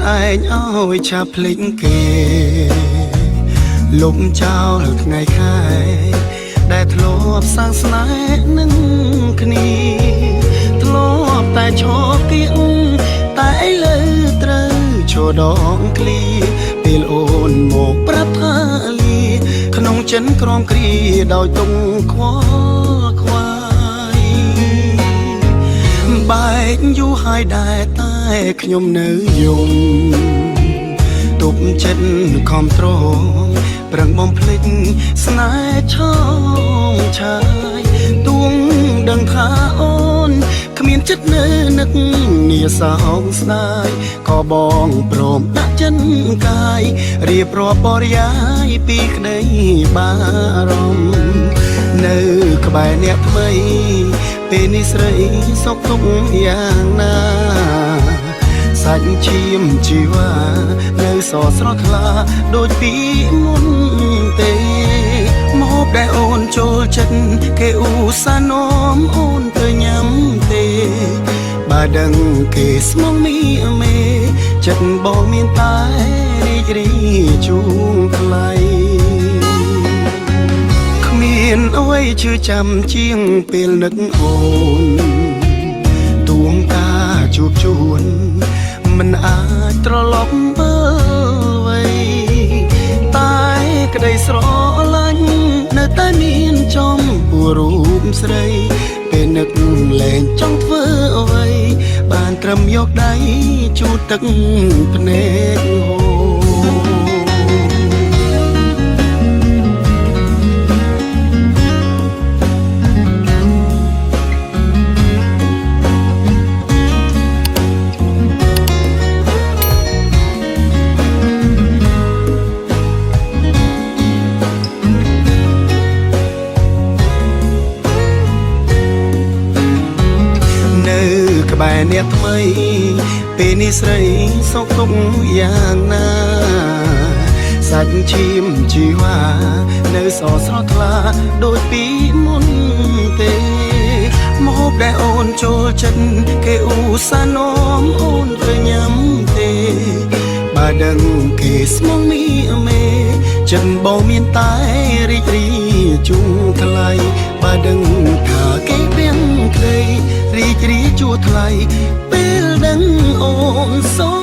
ឯងឲ្យឆាប់ភ្លេចគេលុបចោលថ្ងៃខែដែលធ្លាប់សាងស្នេហ៍នឹងគ្នាធ្លាប់តែឈរគៀងតែឥឡូវត្រូវឈរដងឃ្លីពេលអូនមកប្រាប់ថាលីក្នុងចិនក្រំគ្រាដោយទុំខ្វល់ខ្វាយបែកយូរហើយដែរតែខ្ញុំនៅយំទប់ចិត្តខំត្រង់ប្រឹងបំភ្លេចស្នេហ៍ឆោមឆាយទួងដឹងថាអូនគ្មានចិត្តនៅនឹកនាសោកស្ដាយក៏បងព្រមដាក់ចិនកាយរៀបរាប់បរិយាយពីក្តីបារម្ភនៅក្បែរអ្នកថ្មីពេលនេះស្រីសុខទុក្ខយ៉ាងណាសាច់ឈាមជីវ៉ានៅសស្រស់ថ្លាដូចពីមុនទេមកដែលអូនចូលចិត្តគេឧស្សាហ៍នាំអូនទៅញ៉ាំទេបើដឹងគេស្មងមីមេចិត្តបងមានតែរីករាយជួងថ្លៃគ្មានអ្វីឈឺចាំជាងពេលនឹកអូនទួងការជួបជួនមិនអាចត្រឡប់មើលໄວតែក្តីស្រឡាញ់នៅតែមានចំពោះរូបស្រីពេលនឹកលែងចង់ធ្វើអ្វីបានត្រឹមយកដៃជូតទឹកភ្នែកហូរក្បែរអ្នកថ្មីពេលនេះស្រីសុខទុក្ខយ៉ាងណាសាច់ឈាមជីវ៉ានៅសស្រស់ថ្លាដូចពីមុនទេមកដែលអូនចូលចិត្តគេឧស្សាហ៍នាំអូនទៅញ៉ាំទេបើដឹងគេស្មងមីមេចិត្តបងមានតែរីករាយជួងថ្លៃបើដឹងថាគេពេញក្តីរីករាយជួថ្លៃពេលដឹងអូនសូ